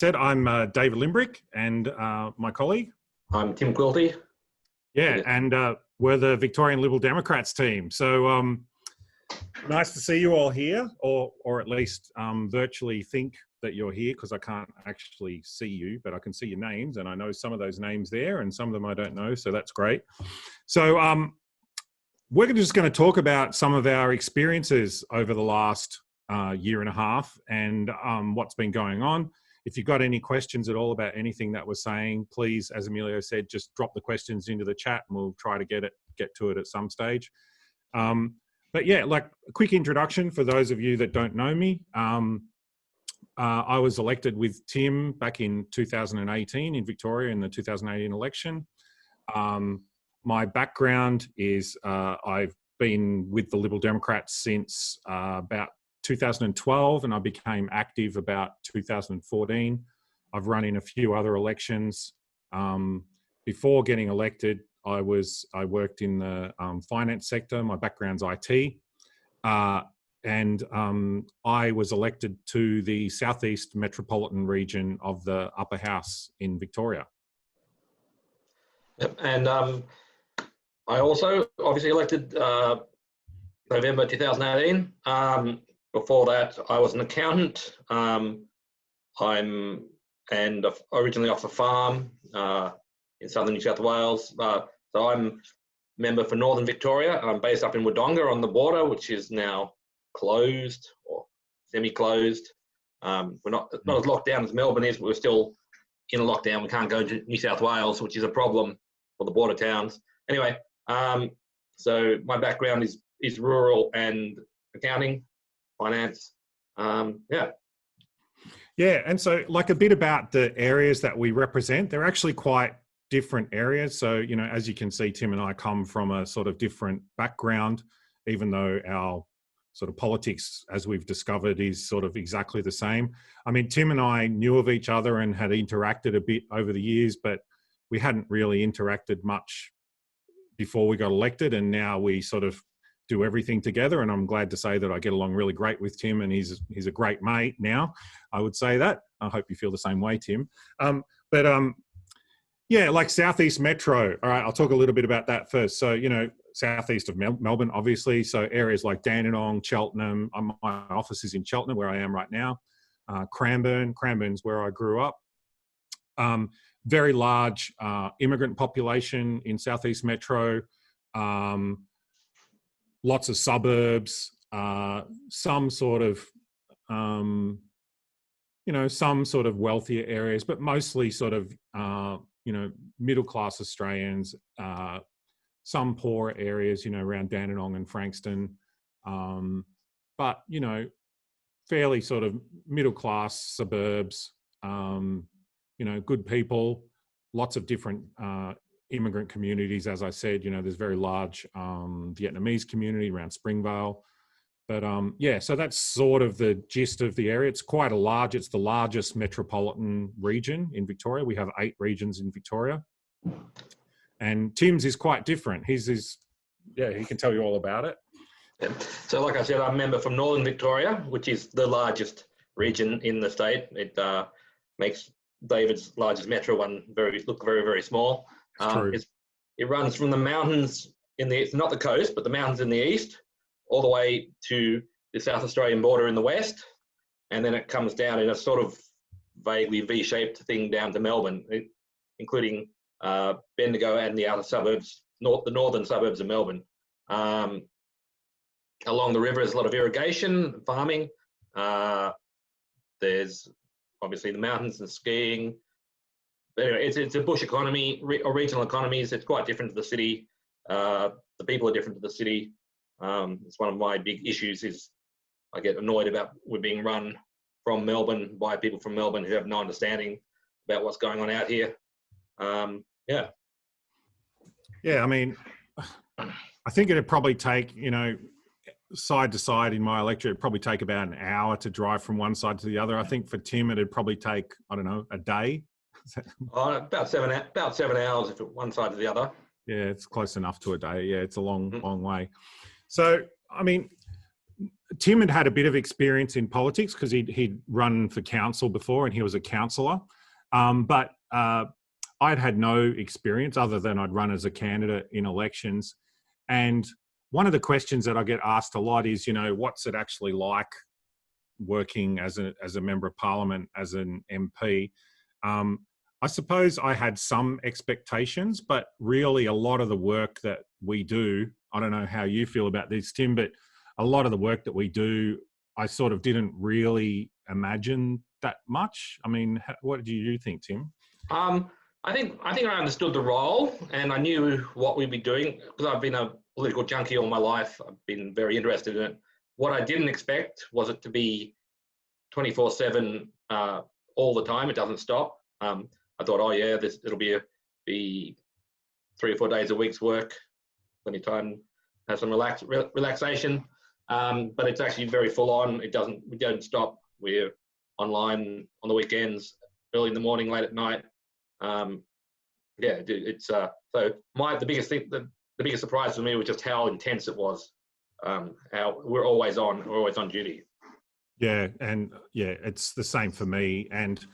said, I'm David Limbrick, and my colleague. I'm Tim Quilty. Yeah, and we're the Victorian Liberal Democrats team. So nice to see you all here, or at least virtually think that you're here, because I can't actually see you, but I can see your names, and I know some of those names there, and some of them I don't know, so that's great. So we're just going to talk about some of our experiences over the last year and a half, and what's been going on. If you've got any questions at all about anything that we're saying, please, as Emilio said, just drop the questions into the chat and we'll try to get to it at some stage. But yeah, like a quick introduction for those of you that don't know me. I was elected with Tim back in 2018 in Victoria in the 2018 election. My background is I've been with the Liberal Democrats since about 2012, and I became active about 2014. I've run in a few other elections. Before getting elected, I worked in the finance sector. My background's IT. And I was elected to the Southeast Metropolitan region of the Upper House in Victoria. Yep. And I also obviously elected November 2018. Before that, I was an accountant. I'm originally off a farm in southern New South Wales. So I'm a member for Northern Victoria. I'm based up in Wodonga on the border, which is now closed or semi-closed. We're not as locked down as Melbourne is, but we're still in a lockdown. We can't go to New South Wales, which is a problem for the border towns. Anyway, so my background is rural and accounting, finance. Yeah, and so like a bit about the areas that we represent, they're actually quite different areas. So, you know, as you can see, Tim and I come from a sort of different background, even though our sort of politics, as we've discovered, is sort of exactly the same. I mean, Tim and I knew of each other and had interacted a bit over the years, but we hadn't really interacted much before we got elected, and now we sort of do everything together. And I'm glad to say that I get along really great with Tim, and he's a great mate now. I would say that. I hope you feel the same way, Tim. Yeah, like Southeast Metro. All right, I'll talk a little bit about that first. So, you know, southeast of Melbourne, obviously. So areas like Dandenong, Cheltenham. My office is in Cheltenham, where I am right now. Cranbourne's where I grew up. Very large immigrant population in Southeast Metro. Lots of suburbs, some sort of, some sort of wealthier areas, but mostly sort of, middle-class Australians, some poor areas, around Dandenong and Frankston, but, fairly sort of middle-class suburbs, good people, lots of different immigrant communities. As I said, there's very large Vietnamese community around Springvale. But yeah, so that's sort of the gist of the area. It's the largest metropolitan region in Victoria. We have 8 regions in Victoria. And Tim's is quite different. He can tell you all about it. Yeah. So like I said, I'm a member from Northern Victoria, which is the largest region in the state. It makes David's largest metro one look very, very small. It runs from the mountains it's not the coast, but the mountains in the east, all the way to the South Australian border in the west. And then it comes down in a sort of vaguely V-shaped thing down to Melbourne, including Bendigo and the outer suburbs, the northern suburbs of Melbourne. Along the river, there's a lot of irrigation, farming. There's obviously the mountains and skiing. But anyway, it's a bush economy, or regional economies. It's quite different to the city. The people are different to the city. It's one of my big issues is I get annoyed about we're being run from Melbourne by people from Melbourne who have no understanding about what's going on out here. Yeah. Yeah, I mean, I think it'd probably take, side to side in my electorate, it'd probably take about an hour to drive from one side to the other. I think for Tim, it'd probably take, I don't know, a day. About 7 hours if one side to the other. Yeah, it's close enough to a day. Yeah, it's a long way. So, I mean, Tim had a bit of experience in politics because he'd run for council before and he was a councillor. But I'd had no experience other than I'd run as a candidate in elections. And one of the questions that I get asked a lot is, what's it actually like working as a member of parliament, as an MP? I suppose I had some expectations, but really a lot of the work that we do, I don't know how you feel about this, Tim, but a lot of the work that we do, I sort of didn't really imagine that much. I mean, what do you think, Tim? I think I understood the role and I knew what we'd be doing because I've been a political junkie all my life. I've been very interested in it. What I didn't expect was it to be 24/7 all the time. It doesn't stop. I thought, oh yeah, it'll be 3 or 4 days a week's work, plenty of time, have some relaxation. But it's actually very full on. We don't stop. We're online on the weekends, early in the morning, late at night. It's so the biggest surprise for me was just how intense it was. How we're always on duty. Yeah, and yeah, it's the same for me. And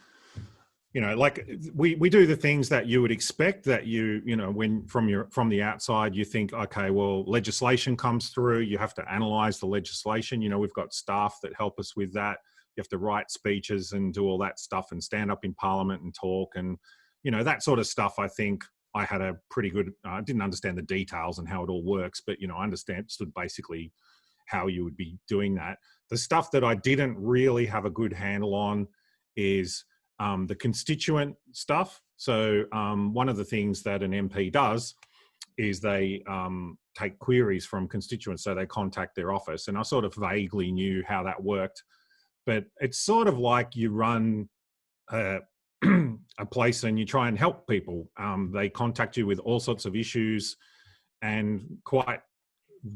like we do the things that you would expect that when from the outside you think, okay, well, legislation comes through, you have to analyze the legislation. We've got staff that help us with that. You have to write speeches and do all that stuff and stand up in Parliament and talk and that sort of stuff. I think I had a pretty good. I didn't understand the details and how it all works, but I understood basically how you would be doing that. The stuff that I didn't really have a good handle on is the constituent stuff. So one of the things that an MP does is they take queries from constituents. So they contact their office, and I sort of vaguely knew how that worked, but it's sort of like you run a place and you try and help people. They contact you with all sorts of issues and quite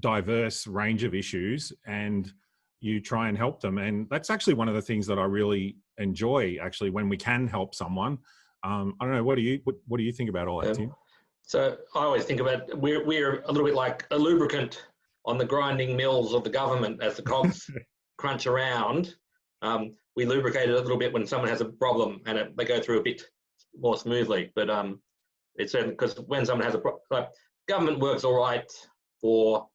diverse range of issues, and you try and help them. And that's actually one of the things that I really enjoy, actually, when we can help someone. I don't know, what do you think about all that, Tim? So I always think about we're a little bit like a lubricant on the grinding mills of the government as the cogs crunch around. We lubricate it a little bit when someone has a problem and they go through a bit more smoothly. But it's certain because when someone has a problem, government works all right for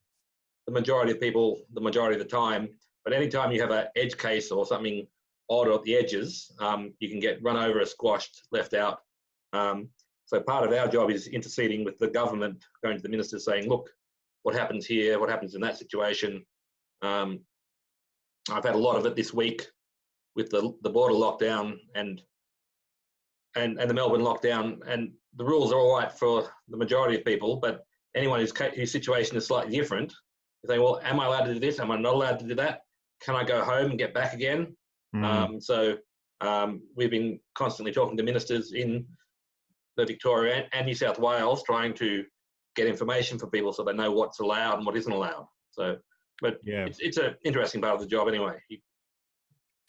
the majority of people, the majority of the time. But anytime you have an edge case or something odd at the edges, you can get run over, squashed, left out. So part of our job is interceding with the government, going to the ministers saying, look, what happens here? What happens in that situation? I've had a lot of it this week with the border lockdown and the Melbourne lockdown. And the rules are all right for the majority of people, but anyone whose situation is slightly different, they say, well, am I allowed to do this? Am I not allowed to do that? Can I go home and get back again? So we've been constantly talking to ministers in the Victoria and New South Wales, trying to get information for people so they know what's allowed and what isn't allowed. So, but yeah, it's an interesting part of the job anyway.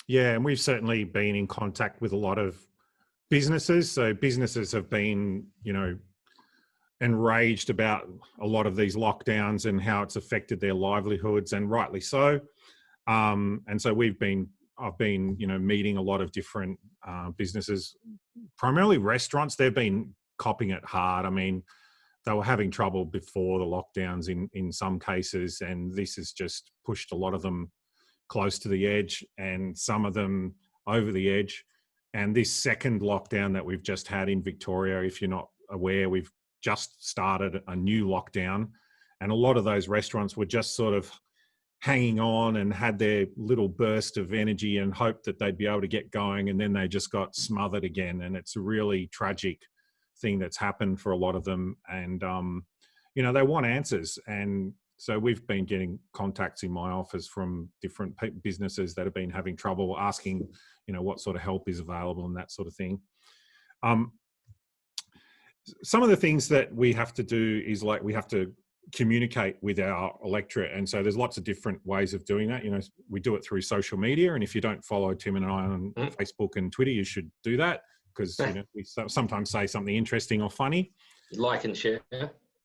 Yeah, and we've certainly been in contact with a lot of businesses. So businesses have been, enraged about a lot of these lockdowns and how it's affected their livelihoods, and rightly so. And so I've been, meeting a lot of different businesses, primarily restaurants. They've been copping it hard. I mean, they were having trouble before the lockdowns in some cases, and this has just pushed a lot of them close to the edge and some of them over the edge. And this second lockdown that we've just had in Victoria, if you're not aware, we've just started a new lockdown, and a lot of those restaurants were just sort of hanging on and had their little burst of energy and hoped that they'd be able to get going, and then they just got smothered again. And it's a really tragic thing that's happened for a lot of them. And they want answers. And so we've been getting contacts in my office from different businesses that have been having trouble, asking what sort of help is available and that sort of thing. Some of the things that we have to do is we have to communicate with our electorate, and so there's lots of different ways of doing that. We do it through social media, and if you don't follow Tim and I on Facebook and Twitter, you should do that, because we sometimes say something interesting or funny. Like and share.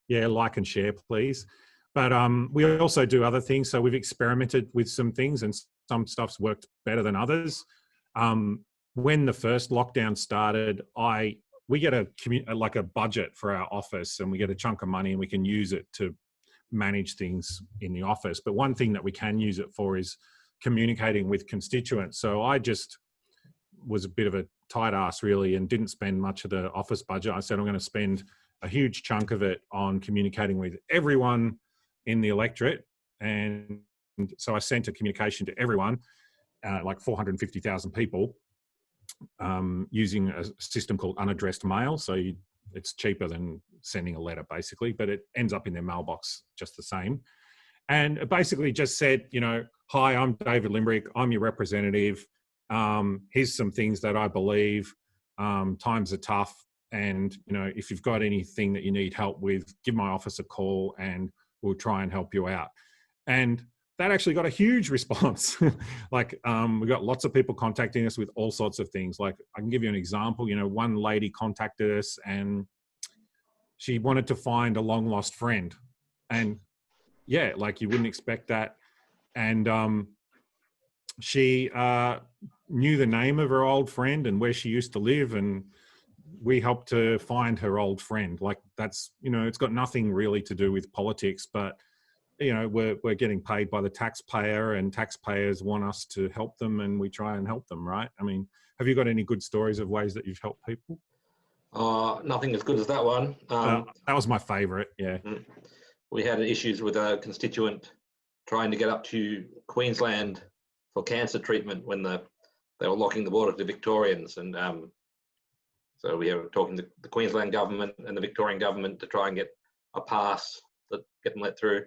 Yeah, like and share, please. But we also do other things. So we've experimented with some things, and some stuff's worked better than others. When the first lockdown started, we get a budget for our office, and we get a chunk of money, and we can use it to manage things in the office. But one thing that we can use it for is communicating with constituents. So I just was a bit of a tight ass really, and didn't spend much of the office budget. I said I'm going to spend a huge chunk of it on communicating with everyone in the electorate. And so I sent a communication to everyone, like 450,000 people, using a system called unaddressed mail. So it's cheaper than sending a letter basically, but it ends up in their mailbox just the same. And it basically just said, hi, I'm David Limbrick. I'm your representative. Here's some things that I believe. Times are tough. And, if you've got anything that you need help with, give my office a call and we'll try and help you out. And that actually got a huge response. We got lots of people contacting us with all sorts of things. Like, I can give you an example. One lady contacted us and she wanted to find a long lost friend. And yeah, like you wouldn't expect that. And she knew the name of her old friend and where she used to live, and we helped to find her old friend. Like, that's, it's got nothing really to do with politics, but we're getting paid by the taxpayer, and taxpayers want us to help them, and we try and help them, right? I mean, have you got any good stories of ways that you've helped people? Nothing as good as that one. That was my favourite, yeah. We had issues with a constituent trying to get up to Queensland for cancer treatment when they were locking the border to Victorians. And so we were talking to the Queensland government and the Victorian government to try and get a pass that get them let through.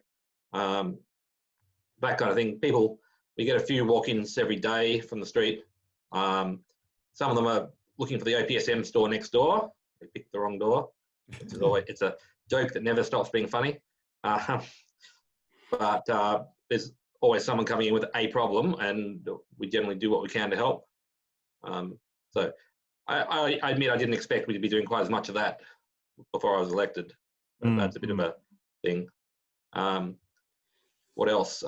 That kind of thing. People, we get a few walk-ins every day from the street. Some of them are looking for the OPSM store next door. They picked the wrong door. It's a joke that never stops being funny. But there's always someone coming in with a problem, and we generally do what we can to help. So I admit I didn't expect we to be doing quite as much of that before I was elected. But that's a bit of a thing. What else?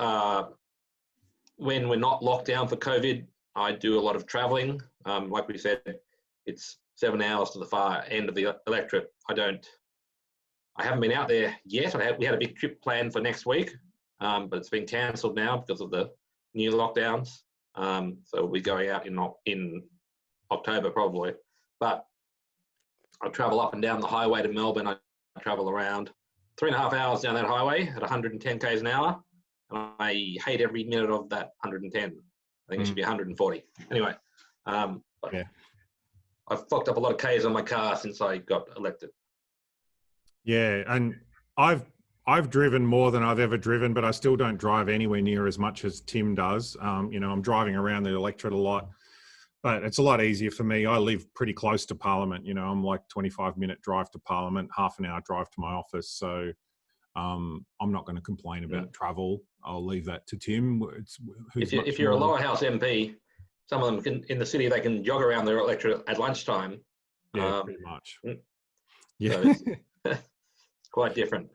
When we're not locked down for COVID, I do a lot of traveling. Like we said, it's 7 hours to the far end of the electorate. I haven't been out there yet. We had a big trip planned for next week, but it's been cancelled now because of the new lockdowns. So we'll be going out in October probably. But I travel up and down the highway to Melbourne. I travel around 3.5 hours down that highway at 110 k's an hour. And I hate every minute of that 110. I think it should be 140. Anyway, yeah. I've fucked up a lot of k's on my car since I got elected. Yeah, and I've driven more than I've ever driven, but I still don't drive anywhere near as much as Tim does. I'm driving around the electorate a lot, but it's a lot easier for me. I live pretty close to Parliament. I'm like 25-minute drive to Parliament, half an hour drive to my office. So I'm not going to complain about travel. I'll leave that to Tim. If you're a lower house MP, some of them can, in the city, they can jog around their electorate at lunchtime. Yeah, pretty much. Yeah. So it's quite different.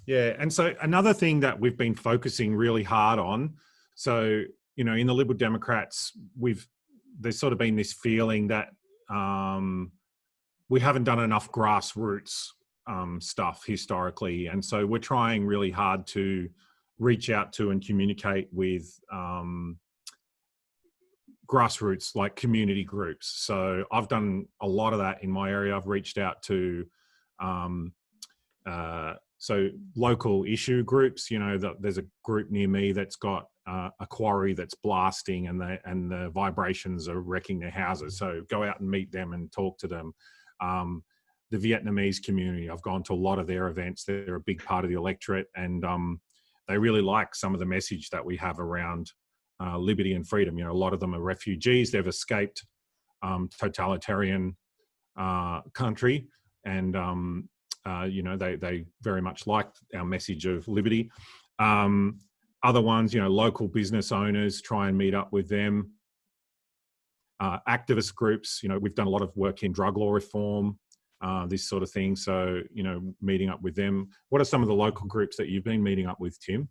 Yeah. And so another thing that we've been focusing really hard on, so, in the Liberal Democrats, there's sort of been this feeling that we haven't done enough grassroots stuff historically. And so we're trying really hard to reach out to and communicate with grassroots, like community groups. So I've done a lot of that in my area. I've reached out to so local issue groups. There's a group near me that's got a quarry that's blasting, and the vibrations are wrecking their houses. So go out and meet them and talk to them. The Vietnamese community, I've gone to a lot of their events. They're a big part of the electorate, and they really like some of the message that we have around liberty and freedom. A lot of them are refugees. They've escaped totalitarian country, and they very much liked our message of liberty. Other ones, local business owners, try and meet up with them. Activist groups, we've done a lot of work in drug law reform. this sort of thing. So, you know, meeting up with them. What are some of the local groups that you've been meeting up with, Tim?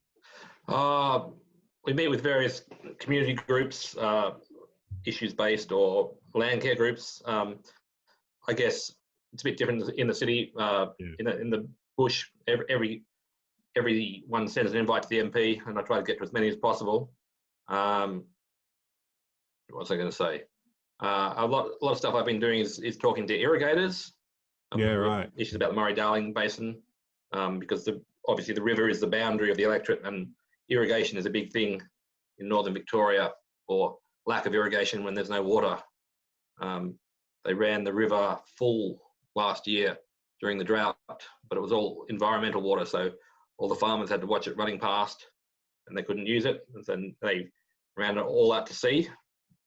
We meet with various community groups, issues-based or land care groups. I guess it's a bit different in the city. In the bush, everyone sends an invite to the MP, and I try to get to as many as possible. What was I going to say? A lot of stuff I've been doing is talking to irrigators. Right. Issues about the Murray-Darling Basin, because obviously the river is the boundary of the electorate, and irrigation is a big thing in northern Victoria, or lack of irrigation when there's no water. They ran the river full last year during the drought, but it was all environmental water, so all the farmers had to watch it running past, and they couldn't use it, and then they ran it all out to sea,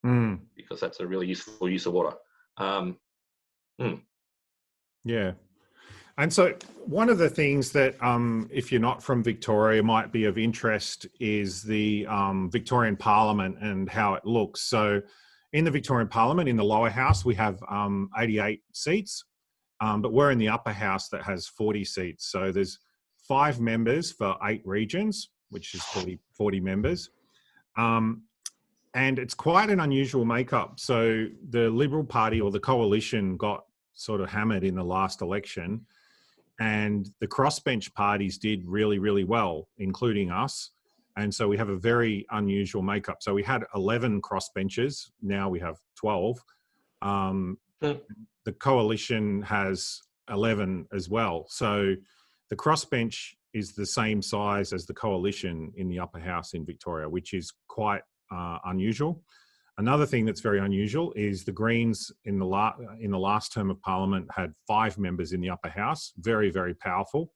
because that's a really useful use of water. Yeah. And so one of the things that, if you're not from Victoria, might be of interest is the Victorian Parliament and how it looks. So in the Victorian Parliament, in the lower house, we have 88 seats, but we're in the upper house that has 40 seats. So there's 5 members for 8 regions, which is 40 members. And it's quite an unusual makeup. So the Liberal Party or the coalition got sort of hammered in the last election, and the crossbench parties did really, really well, including us. And so we have a very unusual makeup. So we had 11 crossbenchers. Now we have 12. The coalition has 11 as well. So the crossbench is the same size as the coalition in the upper house in Victoria, which is quite unusual. Another thing that's very unusual is the Greens in the last term of Parliament had 5 members in the upper house, very, very powerful.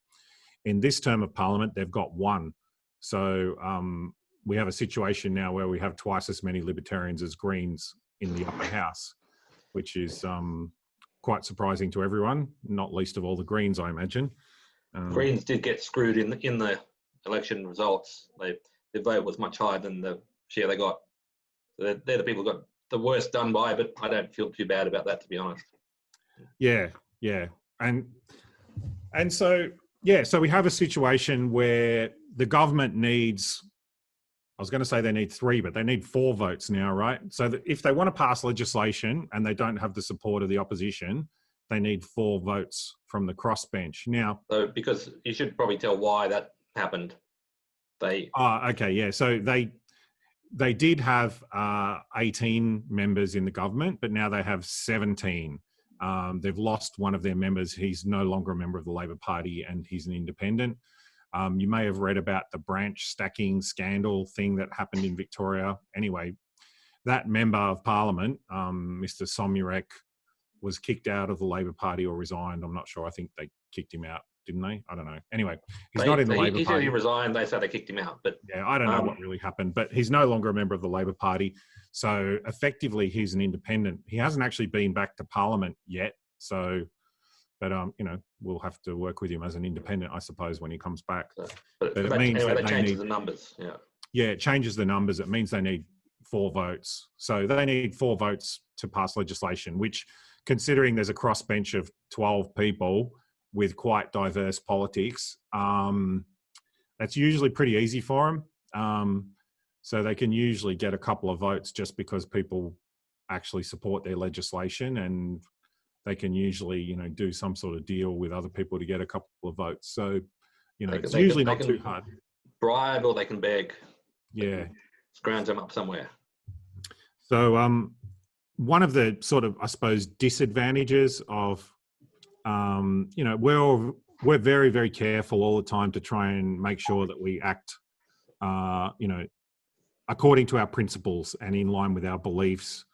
In this term of Parliament, they've got 1. So we have a situation now where we have twice as many Libertarians as Greens in the upper house, which is quite surprising to everyone, not least of all the Greens, I imagine. Greens did get screwed in the election results. The vote was much higher than the share they got. They're the people who got the worst done by, but I don't feel too bad about that, to be honest. Yeah. And so we have a situation where the government needs, I was going to say they need 3, but they need 4 votes now, right? So that if they want to pass legislation and they don't have the support of the opposition, they need 4 votes from the crossbench. Now, so because you should probably tell why that happened. Okay, yeah. So they did have 18 members in the government, but now they have 17. They've lost one of their members. He's no longer a member of the Labor Party and he's an independent. You may have read about the branch stacking scandal thing that happened in Victoria. Anyway, that member of Parliament, Mr. Somyurek, was kicked out of the Labor Party or resigned. I'm not sure. I think they kicked him out, didn't they? I don't know. Anyway, he's not in the Labor Party. He said he resigned. They said they kicked him out. But yeah, I don't know what really happened. But he's no longer a member of the Labor Party. So effectively, he's an independent. He hasn't actually been back to Parliament yet. So, but you know, we'll have to work with him as an independent, I suppose, when he comes back. But it means anyway, that changes the numbers. Yeah, it changes the numbers. It means they need 4 votes. So they need 4 votes to pass legislation, which, considering there's a crossbench of 12 people with quite diverse politics, that's usually pretty easy for them. So they can usually get a couple of votes just because people actually support their legislation, and they can usually, you know, do some sort of deal with other people to get a couple of votes. So, you know, it's usually not too hard. Bribe, or they can beg. Yeah. Scrounge them up somewhere. So one of the sort of, I suppose, disadvantages of, you know, we're very, very careful all the time to try and make sure that we act, you know, according to our principles and in line with our beliefs.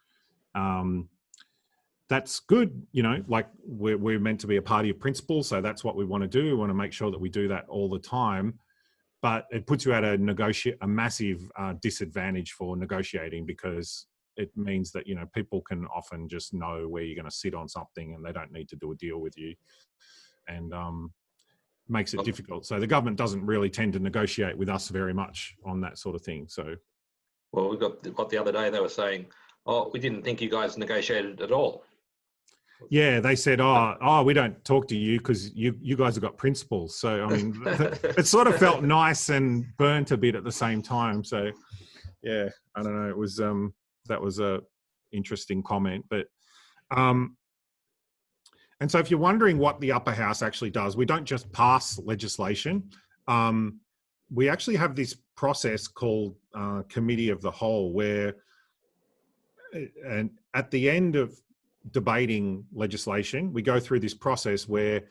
That's good, you know, like we're meant to be a party of principles, so that's what we want to do. We want to make sure that we do that all the time. But it puts you at a massive disadvantage for negotiating, because it means that, you know, people can often just know where you're going to sit on something and they don't need to do a deal with you, and makes it difficult. So the government doesn't really tend to negotiate with us very much on that sort of thing. So, well, we got what the other day they were saying, oh, we didn't think you guys negotiated at all. Yeah, they said, we don't talk to you because you guys have got principles. So, I mean, it sort of felt nice and burnt a bit at the same time. So, yeah, I don't know. It was, that was a interesting comment. But, and so if you're wondering what the upper house actually does, we don't just pass legislation. We actually have this process called Committee of the Whole, where, and at the end of debating legislation, we go through this process where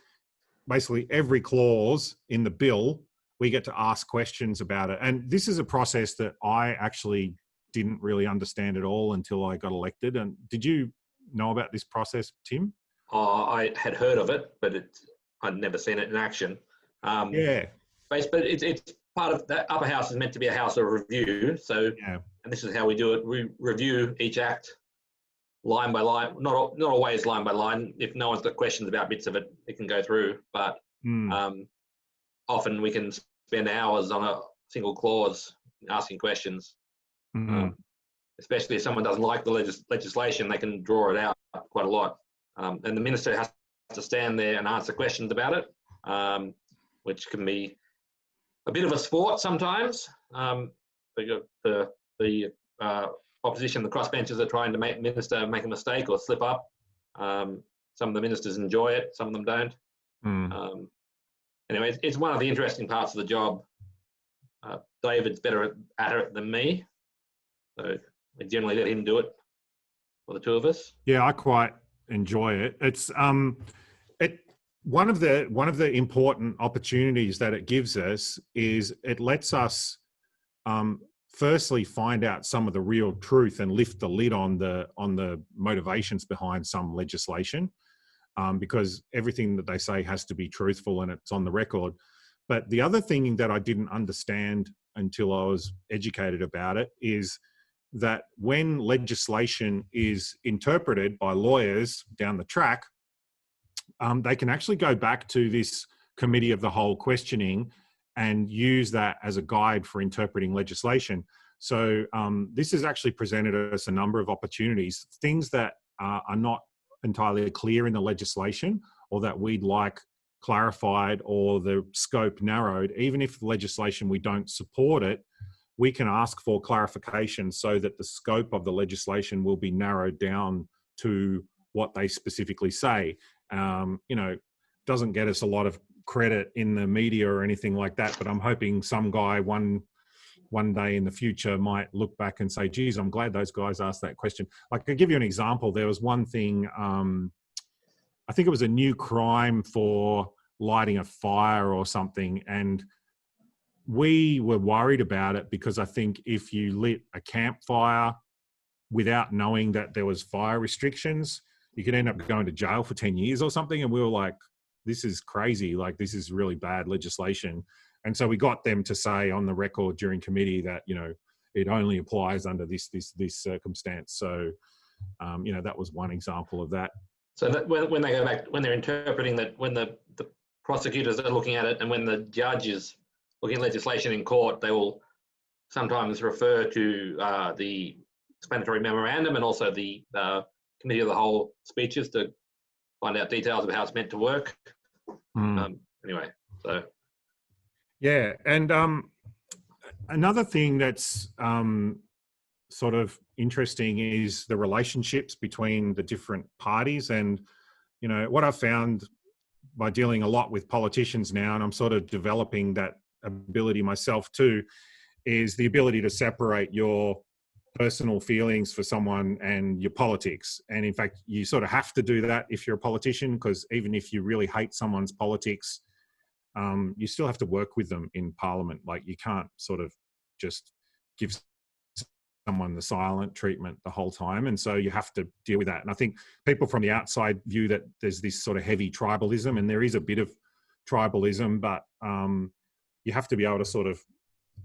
basically every clause in the bill, we get to ask questions about it. And this is a process that I actually didn't really understand at all until I got elected. And did you know about this process, Tim? I had heard of it, but I'd never seen it in action. Yeah. But it's part of that. Upper house is meant to be a house of review. So, yeah. And this is how we do it. We review each act line by line, not always line by line. If no one's got questions about bits of it, it can go through. But often we can spend hours on a single clause asking questions. Especially if someone doesn't like the legislation, they can draw it out quite a lot. And the minister has to stand there and answer questions about it, which can be a bit of a sport sometimes. The opposition, the crossbenchers, are trying to make the minister make a mistake or slip up. Some of the ministers enjoy it, some of them don't. Anyway, it's one of the interesting parts of the job. David's better at it than me, so we generally let him do it for the two of us. Yeah, I quite enjoy it. It's one of the important opportunities that it gives us is it lets us firstly find out some of the real truth and lift the lid on the motivations behind some legislation, because everything that they say has to be truthful and it's on the record. But the other thing that I didn't understand until I was educated about it is that when legislation is interpreted by lawyers down the track, they can actually go back to this committee of the whole questioning and use that as a guide for interpreting legislation. So this has actually presented us a number of opportunities, things that are not entirely clear in the legislation or that we'd like clarified or the scope narrowed. Even if the legislation, we don't support it, we can ask for clarification so that the scope of the legislation will be narrowed down to what they specifically say. Doesn't get us a lot of credit in the media or anything like that, but I'm hoping some guy one day in the future might look back and say, geez, I'm glad those guys asked that question. Like, I'll give you an example. There was one thing, I think it was a new crime for lighting a fire or something, and we were worried about it because I think if you lit a campfire without knowing that there was fire restrictions, you could end up going to jail for 10 years or something. And we were like, this is crazy. Like, this is really bad legislation. And so we got them to say on the record during committee that, it only applies under this circumstance. So, that was one example of that. So that when they go back, when they're interpreting that, when the prosecutors are looking at it and when the judge is looking at legislation in court, they will sometimes refer to the explanatory memorandum and also the committee of the whole speeches to find out details of how it's meant to work. Anyway, so. Yeah, and another thing that's sort of interesting is the relationships between the different parties. And, what I've found by dealing a lot with politicians now, and I'm sort of developing that ability myself too, is the ability to separate your personal feelings for someone and your politics. And in fact, you sort of have to do that if you're a politician, because even if you really hate someone's politics, you still have to work with them in Parliament. Like, you can't sort of just give someone the silent treatment the whole time. And so you have to deal with that. And I think people from the outside view that there's this sort of heavy tribalism, and there is a bit of tribalism, but you have to be able to sort of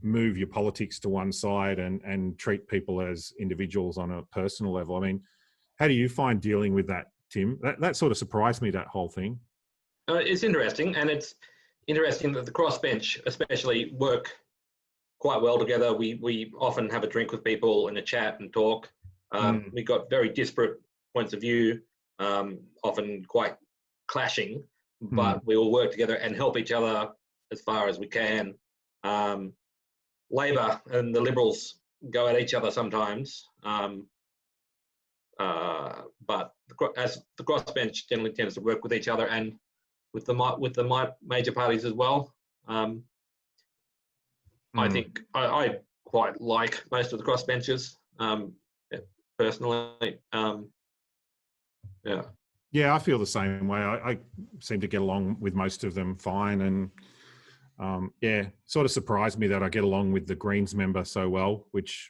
move your politics to one side and treat people as individuals on a personal level. I mean, how do you find dealing with that, Tim? That sort of surprised me, that whole thing. It's interesting, and it's interesting that the crossbench especially work quite well together. We often have a drink with people and a chat and talk. We've got very disparate points of view, often quite clashing, but we all work together and help each other as far as we can. Labor and the Liberals go at each other sometimes, but as the crossbench generally tends to work with each other and with the major parties as well. I think I quite like most of the crossbenchers personally. Yeah, I feel the same way. I seem to get along with most of them fine, and sort of surprised me that I get along with the Greens member so well, which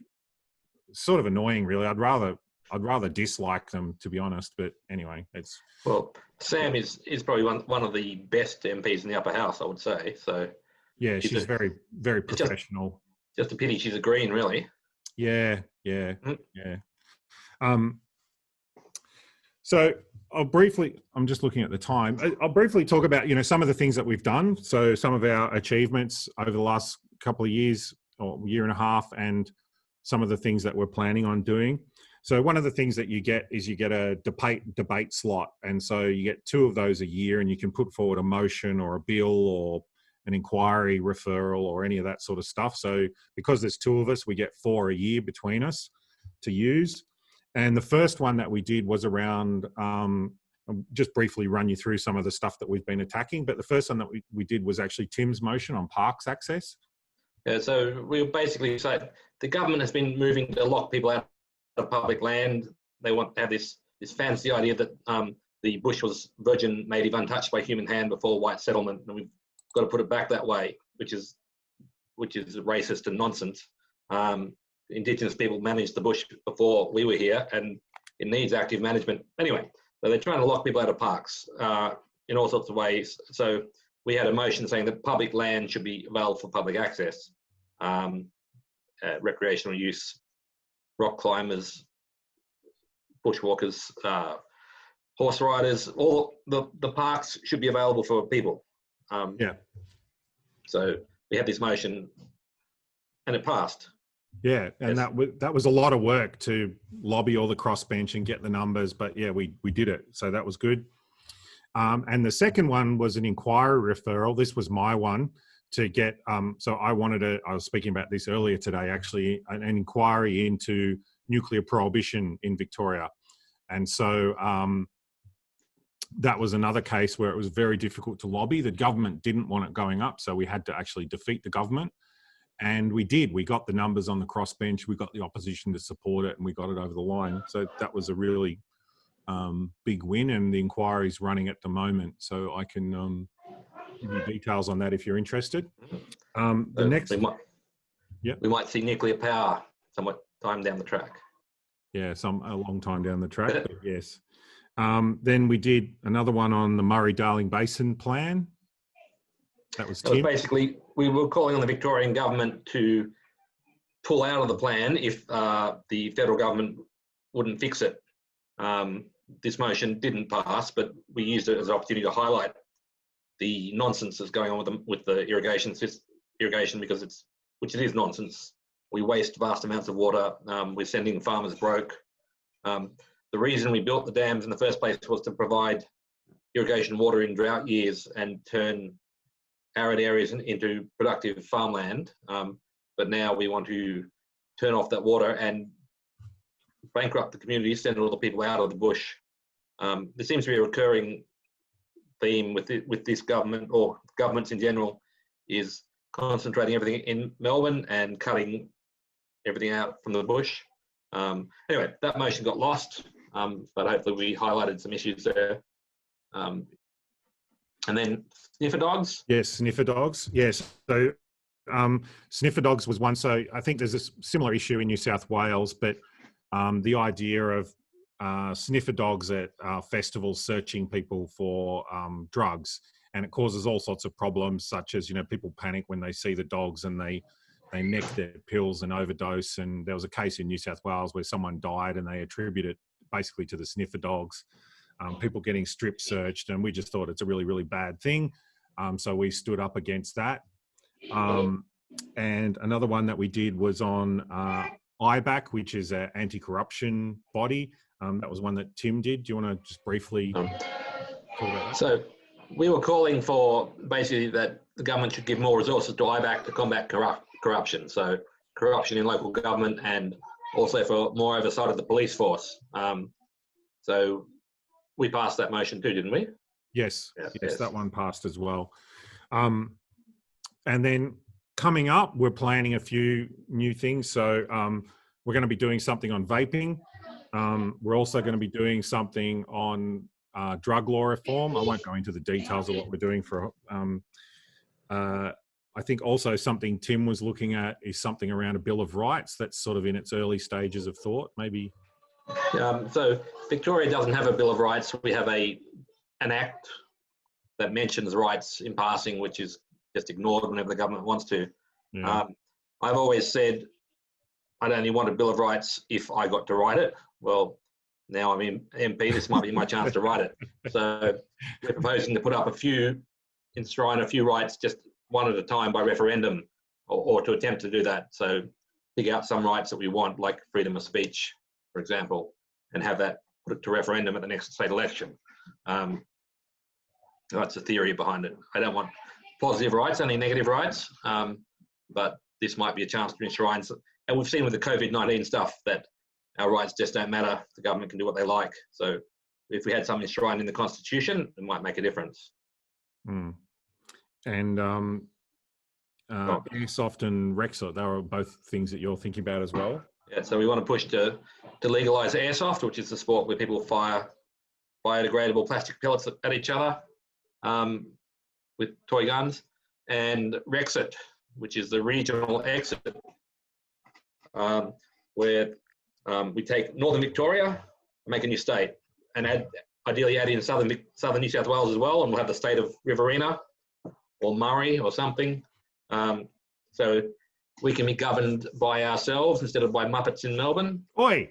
is sort of annoying, really. I'd rather dislike them, to be honest. But anyway, it's Sam is probably one of the best MPs in the upper house, I would say. So yeah, she's very, very professional. Just a pity she's a Green, really. Yeah. So I'm just looking at the time. I'll briefly talk about, some of the things that we've done. So some of our achievements over the last couple of years or year and a half, and some of the things that we're planning on doing. So one of the things that you get is you get a debate slot. And so you get 2 of those a year, and you can put forward a motion or a bill or an inquiry referral or any of that sort of stuff. So because there's 2 of us, we get 4 a year between us to use. And the first one that we did was around, I'll just briefly run you through some of the stuff that we've been attacking. But the first one that we did was actually Tim's motion on parks access. Yeah, so we basically said the government has been moving to lock people out of public land. They want to have this fancy idea that the bush was virgin native, untouched by human hand before white settlement, and we've got to put it back that way, which is racist and nonsense. Indigenous people managed the bush before we were here, and it needs active management. Anyway, so they're trying to lock people out of parks in all sorts of ways. So we had a motion saying that public land should be available for public access, recreational use, rock climbers, bushwalkers, horse riders, all the parks should be available for people. So we had this motion and it passed. Yeah, and yes. that was a lot of work to lobby all the crossbench and get the numbers, but yeah, we did it, so that was good. And the second one was an inquiry referral. This was my one to get. So I was speaking about this earlier today, actually, an inquiry into nuclear prohibition in Victoria, and so that was another case where it was very difficult to lobby. The government didn't want it going up, so we had to actually defeat the government. And we did. We got the numbers on the crossbench. We got the opposition to support it, and we got it over the line. So that was a really big win, and the inquiry's running at the moment. So I can give you details on that if you're interested. We might see nuclear power somewhat time down the track. Yeah, a long time down the track, but yes. Then we did another one on the Murray-Darling Basin plan. That was basically, we were calling on the Victorian government to pull out of the plan if the federal government wouldn't fix it. This motion didn't pass, but we used it as an opportunity to highlight the nonsense that's going on with the irrigation because which it is nonsense. We waste vast amounts of water. We're sending farmers broke. The reason we built the dams in the first place was to provide irrigation water in drought years and turn arid areas into productive farmland, but now we want to turn off that water and bankrupt the community, send all the people out of the bush. There seems to be a recurring theme with this government, or governments in general, is concentrating everything in Melbourne and cutting everything out from the bush. Anyway, that motion got lost, but hopefully we highlighted some issues there. And then sniffer dogs? Yes, sniffer dogs. Yes. So sniffer dogs was one. So I think there's a similar issue in New South Wales, but the idea of sniffer dogs at festivals searching people for drugs, and it causes all sorts of problems, such as, people panic when they see the dogs and they neck their pills and overdose. And there was a case in New South Wales where someone died and they attributed it basically to the sniffer dogs. People getting strip searched, and we just thought it's a really, really bad thing. So we stood up against that. And another one that we did was on IBAC, which is an anti-corruption body. That was one that Tim did. Do you want to just briefly talk about that? So we were calling for basically that the government should give more resources to IBAC to combat corruption. So corruption in local government, and also for more oversight of the police force. So we passed that motion too, didn't we? Yes, that one passed as well. And then coming up, we're planning a few new things. So we're going to be doing something on vaping. We're also going to be doing something on drug law reform. I won't go into the details of what we're doing for. I think also something Tim was looking at is something around a Bill of Rights that's sort of in its early stages of thought, maybe. So Victoria doesn't have a Bill of Rights. We have an act that mentions rights in passing, which is just ignored whenever the government wants to. Yeah. I've always said I'd only want a Bill of Rights if I got to write it. Well, now I'm in MP, this might be my chance to write it. So we're proposing to put up enshrine a few rights just one at a time by referendum, or to attempt to do that. So pick out some rights that we want, like freedom of speech, for example, and have that put it to referendum at the next state election. That's the theory behind it. I don't want positive rights, only negative rights, but this might be a chance to enshrine. And we've seen with the COVID-19 stuff that our rights just don't matter. The government can do what they like. So if we had something enshrined in the Constitution, it might make a difference. Mm. And Airsoft and Rexit, they were both things that you're thinking about as well? Yeah, so we want to push to legalise Airsoft, which is the sport where people fire biodegradable plastic pellets at each other with toy guns, and Rexit, which is the regional exit, where we take Northern Victoria, make a new state, and ideally add in southern New South Wales as well, and we'll have the state of Riverina or Murray or something. So we can be governed by ourselves instead of by Muppets in Melbourne. Oi!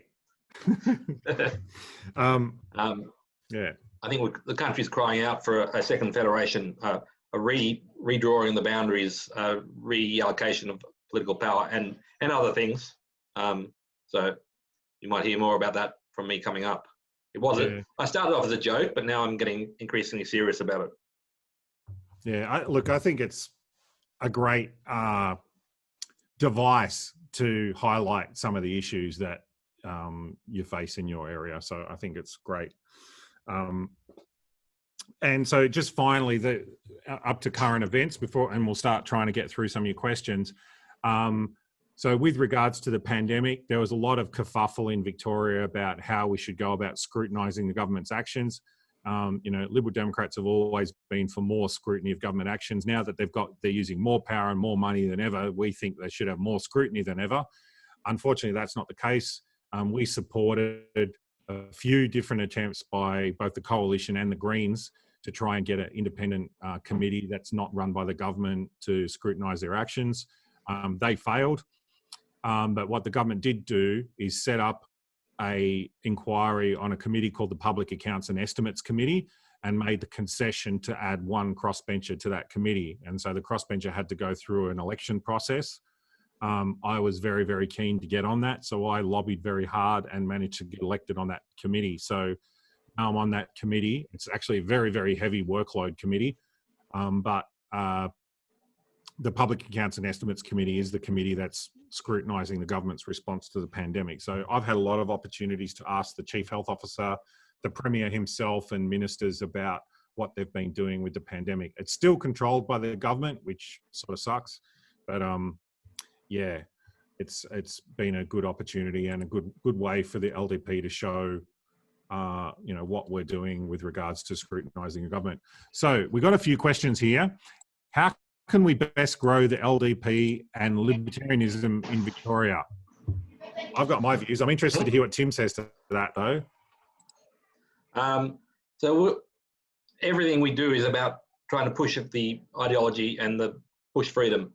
Yeah. I think the country's crying out for a second federation, a redrawing of the boundaries, reallocation of political power, and other things. So you might hear more about that from me coming up. It wasn't. Yeah. I started off as a joke, but now I'm getting increasingly serious about it. Yeah, I think it's a great device to highlight some of the issues that you face in your area. So I think it's great. And so just finally, up to current events and we'll start trying to get through some of your questions. So with regards to the pandemic, there was a lot of kerfuffle in Victoria about how we should go about scrutinising the government's actions. Liberal Democrats have always been for more scrutiny of government actions. Now that they're using more power and more money than ever, we think they should have more scrutiny than ever. Unfortunately, that's not the case. We supported a few different attempts by both the Coalition and the Greens to try and get an independent committee that's not run by the government to scrutinise their actions. They failed. But what the government did do is set up a inquiry on a committee called the Public Accounts and Estimates Committee, and made the concession to add one crossbencher to that committee. And so the crossbencher had to go through an election process. I was very, very keen to get on that. So I lobbied very hard and managed to get elected on that committee. So now I'm on that committee. It's actually a very, very heavy workload committee. But the Public Accounts and Estimates Committee is the committee that's scrutinising the government's response to the pandemic. So I've had a lot of opportunities to ask the Chief Health Officer, the Premier himself and ministers about what they've been doing with the pandemic. It's still controlled by the government, which sort of sucks. But yeah, it's been a good opportunity and a good way for the LDP to show what we're doing with regards to scrutinising the government. So we've got a few questions here. How can we best grow the LDP and libertarianism in Victoria? I've got my views. I'm interested to hear what Tim says to that, though. So everything we do is about trying to push the ideology and push freedom.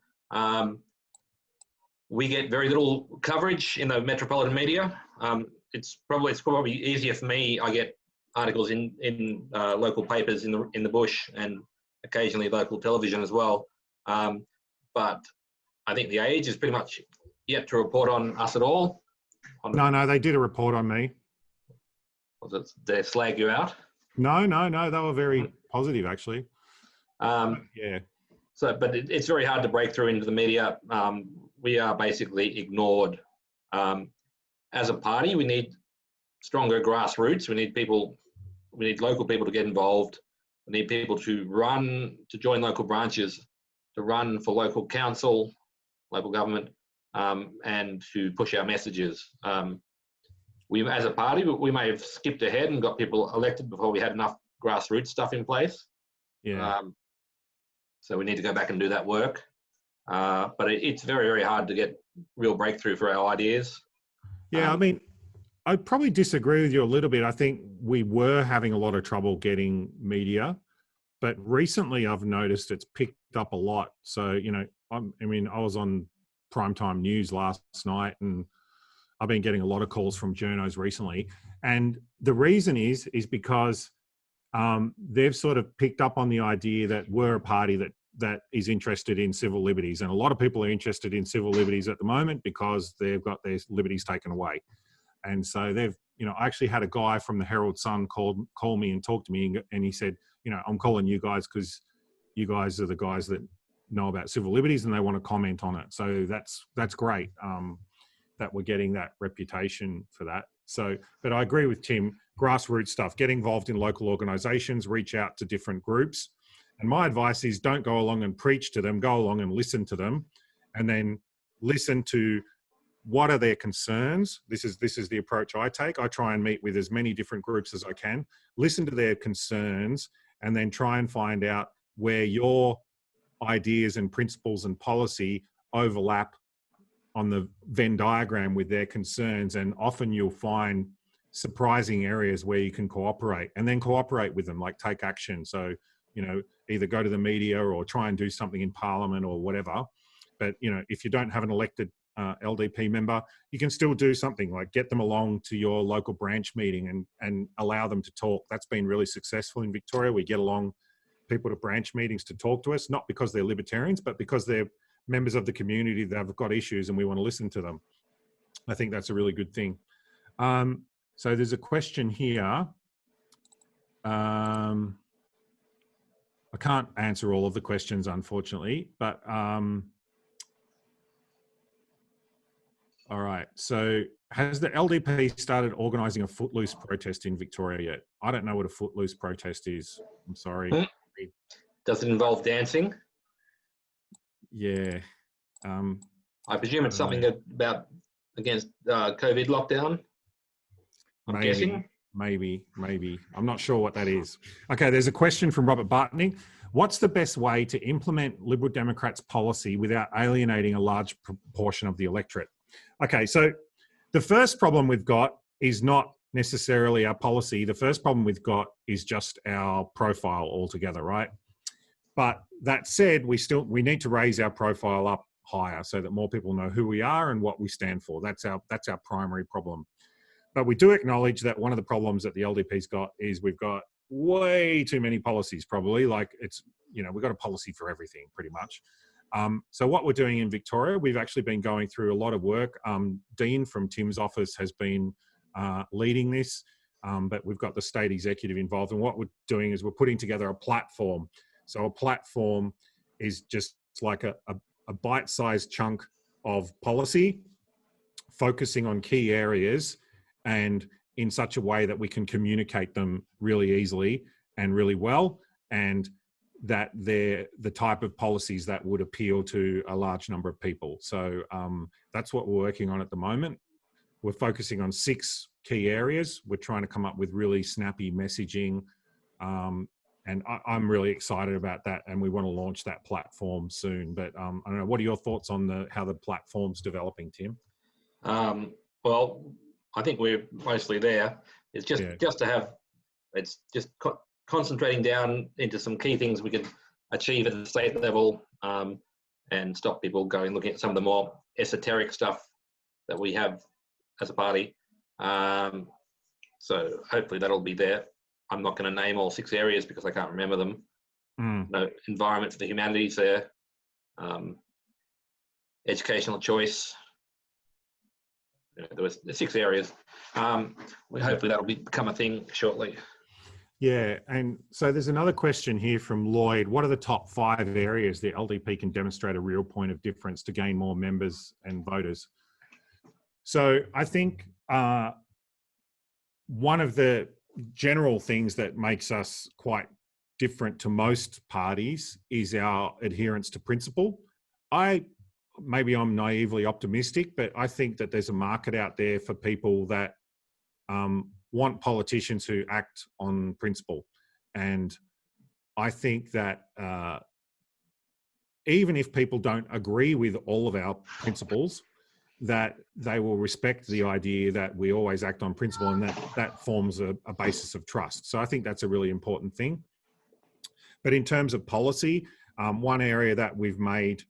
We get very little coverage in the metropolitan media. It's probably easier for me. I get articles in local papers in the bush and occasionally local television as well. But I think the Age is pretty much yet to report on us at all. No, they did a report on me. Did they slag you out? No, they were very positive, actually. Yeah. So, but it's very hard to break through into the media. We are basically ignored. As a party, we need stronger grassroots. We need local people to get involved. We need people to join local branches, to run for local council, local government, and to push our messages. As a party, we may have skipped ahead and got people elected before we had enough grassroots stuff in place. Yeah. So we need to go back and do that work. But it's very, very hard to get real breakthrough for our ideas. Yeah, I mean, I probably disagree with you a little bit. I think we were having a lot of trouble getting media, but recently I've noticed it's picked up a lot. So, I was on primetime news last night, and I've been getting a lot of calls from journos recently. And the reason is because they've sort of picked up on the idea that we're a party that is interested in civil liberties. And a lot of people are interested in civil liberties at the moment because they've got their liberties taken away. And so I actually had a guy from the Herald Sun call me and talk to me, and he said, I'm calling you guys because you guys are the guys that know about civil liberties and they want to comment on it. So that's great that we're getting that reputation for that. So, but I agree with Tim, grassroots stuff, get involved in local organizations, reach out to different groups. And my advice is don't go along and preach to them, go along and listen to them, and then listen to what are their concerns. This is the approach I take. I try and meet with as many different groups as I can, listen to their concerns, and then try and find out where your ideas and principles and policy overlap on the Venn diagram with their concerns. And often you'll find surprising areas where you can cooperate, and then cooperate with them, like take action. So, either go to the media or try and do something in Parliament or whatever. But, if you don't have an elected LDP member, you can still do something like get them along to your local branch meeting and allow them to talk. That's been really successful in Victoria. We get along people to branch meetings to talk to us, not because they're libertarians, but because they're members of the community that have got issues and we want to listen to them. I think that's a really good thing. So there's a question here. I can't answer all of the questions, unfortunately, but all right. So has the LDP started organising a footloose protest in Victoria yet? I don't know what a footloose protest is. I'm sorry. Does it involve dancing? Yeah. I presume it's something about against COVID lockdown. I'm guessing. Maybe. I'm not sure what that is. Okay, there's a question from Robert Bartney. What's the best way to implement Liberal Democrats' policy without alienating a large proportion of the electorate? Okay, so the first problem we've got is not necessarily our policy. The first problem we've got is just our profile altogether, right? But that said, we need to raise our profile up higher so that more people know who we are and what we stand for. That's our primary problem. But we do acknowledge that one of the problems that the LDP's got is we've got way too many policies, probably. Like we've got a policy for everything pretty much. So what we're doing in Victoria, we've actually been going through a lot of work. Dean from Tim's office has been leading this, but we've got the state executive involved. And what we're doing is we're putting together a platform. So a platform is just like a bite-sized chunk of policy, focusing on key areas and in such a way that we can communicate them really easily and really well, and that they're the type of policies that would appeal to a large number of people. So that's what we're working on at the moment. We're focusing on 6 key areas. We're trying to come up with really snappy messaging. And I'm really excited about that, and we want to launch that platform soon. But I don't know, what are your thoughts on how the platform's developing, Tim? Well, I think we're mostly there. It's just to have, it's just concentrating down into some key things we can achieve at the state level, and stop people looking at some of the more esoteric stuff that we have as a party. So hopefully that'll be there. I'm not going to name all 6 areas because I can't remember them. No, environment for the humanities there, educational choice, there was 6 areas. Hopefully that'll become a thing shortly. Yeah, and so there's another question here from Lloyd. What are the top 5 areas the LDP can demonstrate a real point of difference to gain more members and voters? So I think one of the general things that makes us quite different to most parties is our adherence to principle. Maybe I'm naively optimistic, but I think that there's a market out there for people that want politicians who act on principle. And I think that even if people don't agree with all of our principles, that they will respect the idea that we always act on principle, and that forms a basis of trust. So I think that's a really important thing. But in terms of policy, one area that we've made,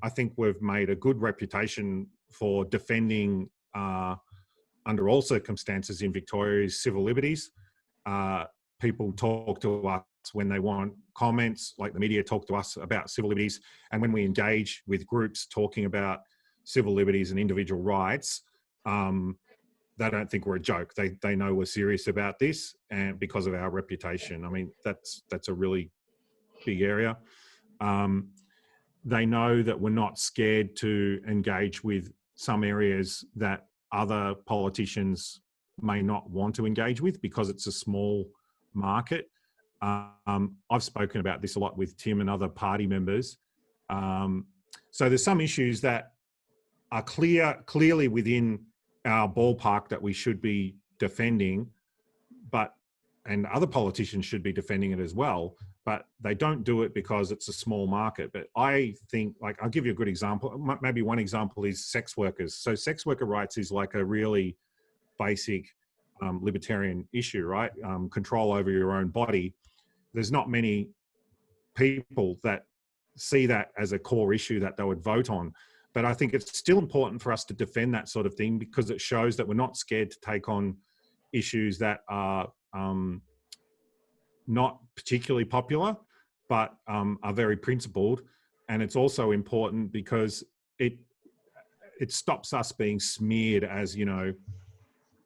I think we've made a good reputation for defending under all circumstances in Victoria is civil liberties. People talk to us when they want comments, like the media talk to us about civil liberties. And when we engage with groups talking about civil liberties and individual rights, they don't think we're a joke. They know we're serious about this, and because of our reputation. I mean, that's a really big area. They know that we're not scared to engage with some areas that other politicians may not want to engage with because it's a small market. I've spoken about this a lot with Tim and other party members. So there's some issues that are clearly within our ballpark that we should be defending, and other politicians should be defending it as well, but they don't do it because it's a small market. But I think, like, I'll give you a good example. Maybe one example is sex workers. So sex worker rights is like a really basic libertarian issue, right? Control over your own body. There's not many people that see that as a core issue that they would vote on. But I think it's still important for us to defend that sort of thing because it shows that we're not scared to take on issues that are not particularly popular, but are very principled. And it's also important because it stops us being smeared as,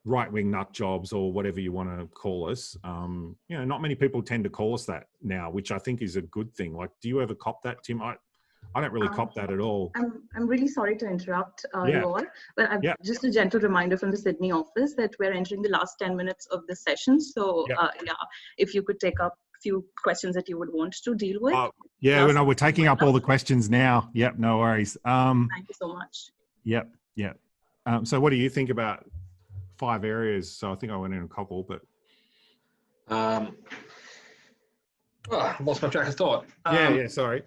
right-wing nut jobs or whatever you want to call us. Not many people tend to call us that now, which I think is a good thing. Like, do you ever cop that, Tim? I don't really cop that at all. I'm really sorry to interrupt you all, but just a gentle reminder from the Sydney office that we're entering the last 10 minutes of the session. So if you could take up a few questions that you would want to deal with. We're taking up all the questions now. Yep, no worries. Thank you so much. Yep. So what do you think about 5 areas? So I think I went in a couple, but I lost my track of thought. Sorry.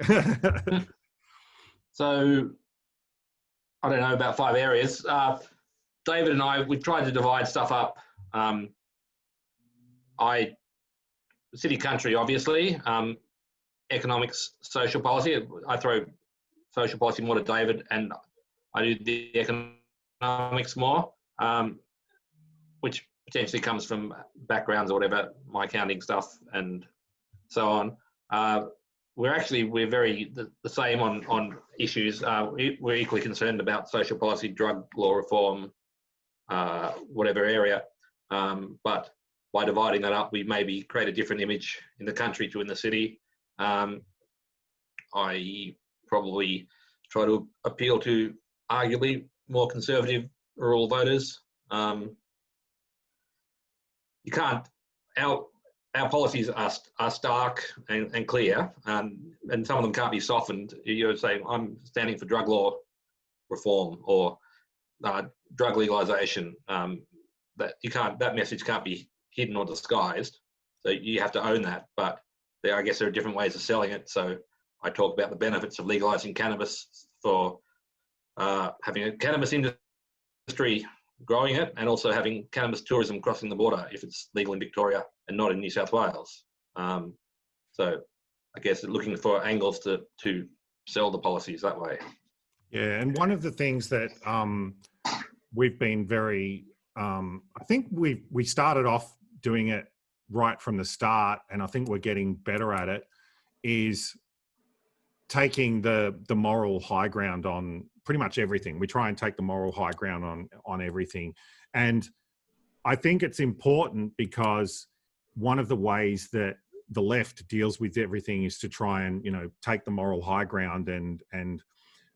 So I don't know about 5 areas. David and I, we've tried to divide stuff up. City country, obviously, economics, social policy. I throw social policy more to David, and I do the economics more, which potentially comes from backgrounds or whatever, my accounting stuff and so on. We're very the same on issues. We're equally concerned about social policy, drug law reform, whatever area. But by dividing that up, we maybe create a different image in the country to in the city. I probably try to appeal to arguably more conservative rural voters. You can't. Our policies are stark and clear, and some of them can't be softened. You're saying, I'm standing for drug law reform or drug legalisation. That message can't be hidden or disguised. So you have to own that. But I guess there are different ways of selling it. So I talk about the benefits of legalising cannabis for having a cannabis industry growing it, and also having cannabis tourism crossing the border if it's legal in Victoria and not in New South Wales. So I guess looking for angles to sell the policies that way. Yeah, and one of the things that we've been very, I think we started off doing it right from the start, and I think we're getting better at it, is taking the moral high ground on pretty much everything. We try and take the moral high ground on everything. And I think it's important because one of the ways that the left deals with everything is to try and, you know, take the moral high ground and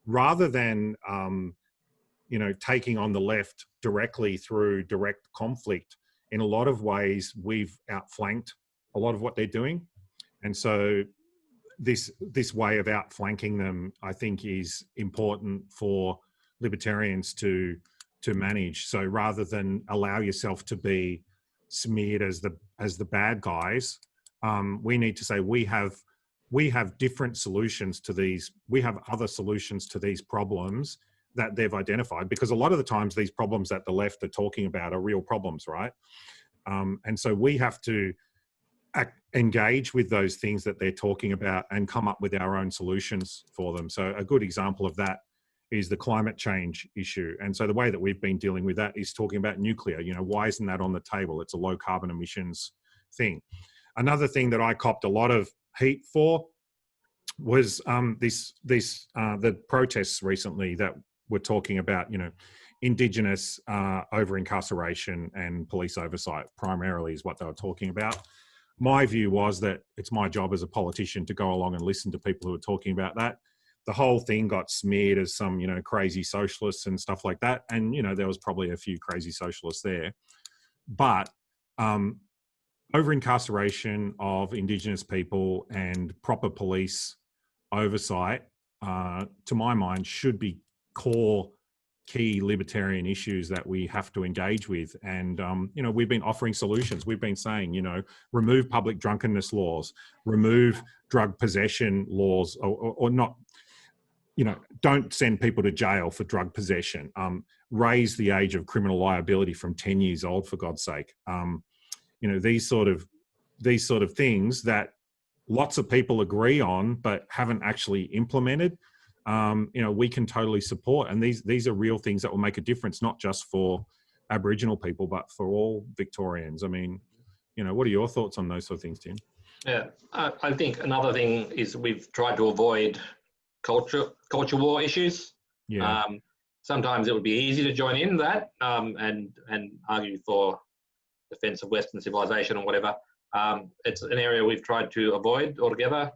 rather than, you know, taking on the left directly through direct conflict, in a lot of ways, we've outflanked a lot of what they're doing. And so this way of outflanking them, I think, is important for libertarians to manage. So rather than allow yourself to be smeared as the bad guys, we need to say we have different solutions to these. We have other solutions to these problems that they've identified, because a lot of the times these problems that the left are talking about are real problems, right? And so we have to engage with those things that they're talking about and come up with our own solutions for them. So a good example of that is the climate change issue. And so the way that we've been dealing with that is talking about nuclear. You know, why isn't that on the table? It's a low carbon emissions thing. Another thing that I copped a lot of heat for was the protests recently that were talking about, you know, Indigenous over incarceration and police oversight primarily is what they were talking about. My view was that it's my job as a politician to go along and listen to people who are talking about that. The whole thing got smeared as some, you know, crazy socialists and stuff like that. And, you know, there was probably a few crazy socialists there. But over incarceration of Indigenous people and proper police oversight, to my mind, should be core key libertarian issues that we have to engage with. And, you know, we've been offering solutions. We've been saying, you know, remove public drunkenness laws, remove drug possession laws, or not, you know, don't send people to jail for drug possession. Raise the age of criminal liability from 10 years old, for God's sake. You know, these sort of things that lots of people agree on, but haven't actually implemented. You know, we can totally support, and these are real things that will make a difference, not just for Aboriginal people, but for all Victorians. I mean, you know, what are your thoughts on those sort of things, Tim? Yeah, I think another thing is we've tried to avoid culture war issues. Yeah. Sometimes it would be easy to join in that and argue for defense of Western civilization or whatever. It's an area we've tried to avoid altogether,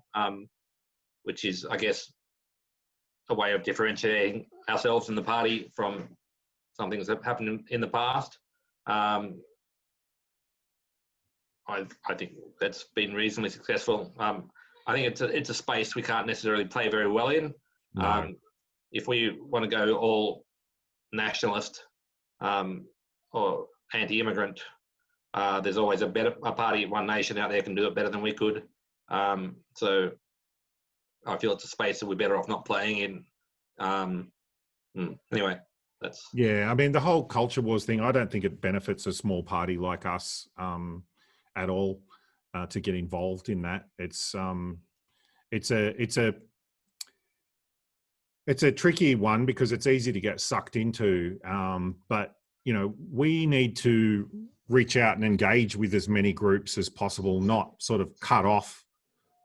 which is, I guess, a way of differentiating ourselves in the party from some things that happened in the past. I think that's been reasonably successful. I think it's a space we can't necessarily play very well in. No. If we want to go all nationalist or anti-immigrant, there's always a party, one nation out there can do it better than we could. So I feel it's a space that we're better off not playing in. Anyway, that's... Yeah, I mean, the whole culture wars thing, I don't think it benefits a small party like us at all to get involved in that. It's a tricky one because it's easy to get sucked into. But, you know, we need to reach out and engage with as many groups as possible, not sort of cut off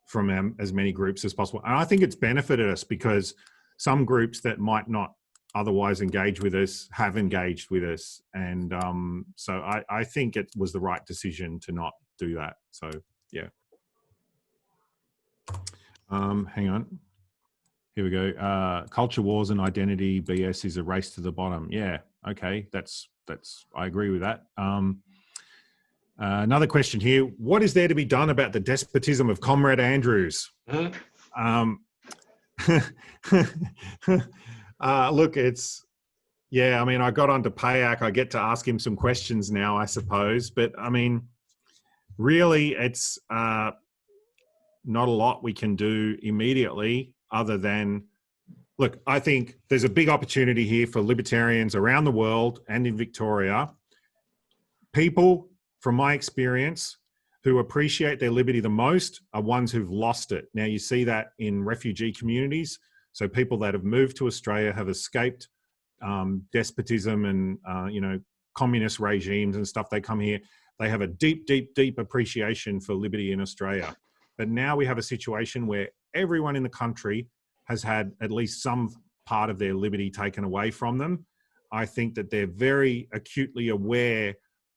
from as many groups as possible. And I think it's benefited us because some groups that might not otherwise engage with us have engaged with us. And so I think it was the right decision to not do that. So, yeah. Hang on. Here we go. Culture wars and identity BS is a race to the bottom. Yeah. Okay. That's I agree with that. Another question here. What is there to be done about the despotism of Comrade Andrews? Look, I mean, I got onto Payak. I get to ask him some questions now, I suppose. But I mean, really, it's not a lot we can do immediately other than, look, I think there's a big opportunity here for libertarians around the world and in Victoria. People, from my experience, who appreciate their liberty the most are ones who've lost it. Now, you see that in refugee communities. So people that have moved to Australia have escaped despotism and, you know, communist regimes and stuff. They come here. They have a deep, deep, deep appreciation for liberty in Australia. But now we have a situation where everyone in the country has had at least some part of their liberty taken away from them. I think that they're very acutely aware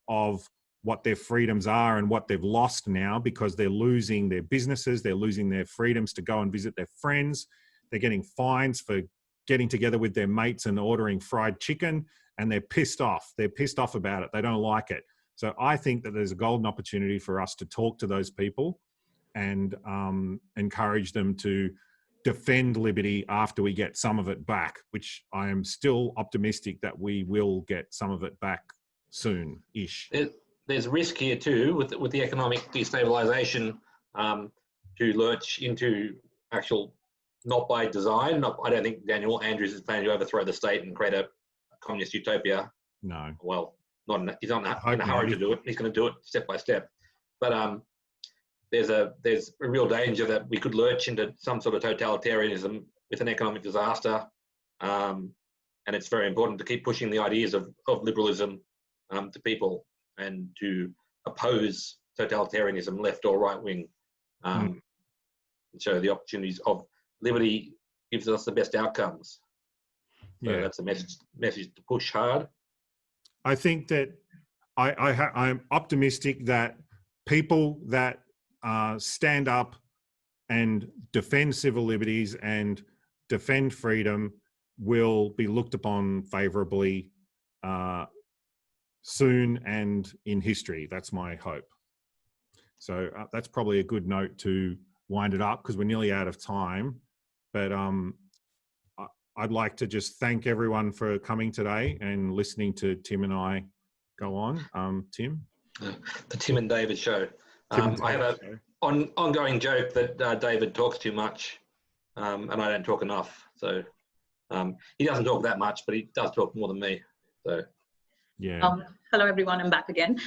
of what their freedoms are and what they've lost now, because they're losing their businesses, they're losing their freedoms to go and visit their friends. They're getting fines for getting together with their mates and ordering fried chicken, and they're pissed off. They're pissed off about it. They don't like it. So I think that there's a golden opportunity for us to talk to those people and encourage them to defend liberty after we get some of it back, which I am still optimistic that we will get some of it back soon-ish. There's risk here too with the economic destabilisation to lurch into actual, not by design. I don't think Daniel Andrews is planning to overthrow the state and create a communist utopia. No. Well, he's not in a hurry to do it. He's going to do it step by step. But there's a real danger that we could lurch into some sort of totalitarianism with an economic disaster. And it's very important to keep pushing the ideas of liberalism to people and to oppose totalitarianism, left or right wing. And show the opportunities of liberty gives us the best outcomes. So that's a message to push hard. I think that I'm optimistic that people that stand up and defend civil liberties and defend freedom will be looked upon favourably soon and in history. That's my hope. So that's probably a good note to wind it up, because we're nearly out of time. But I'd like to just thank everyone for coming today and listening to Tim and I go on. Tim? The Tim and David show. I have an ongoing joke that David talks too much and I don't talk enough. So he doesn't talk that much, but he does talk more than me. So. Yeah. Hello, everyone. I'm back again.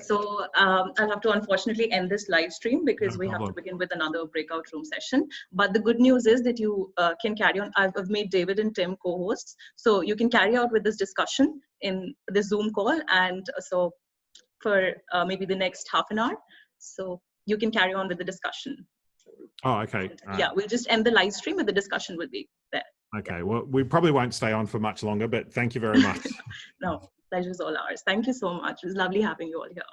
So I'll have to unfortunately end this live stream because we have to begin with another breakout room session. But the good news is that you can carry on. I've made David and Tim co-hosts. So you can carry out with this discussion in the Zoom call. And so for maybe the next half an hour. So you can carry on with the discussion. Oh, okay. Yeah, we'll just end the live stream and the discussion will be there. Okay. Well, we probably won't stay on for much longer, but thank you very much. No. Pleasure's all ours. Thank you so much. It was lovely having you all here.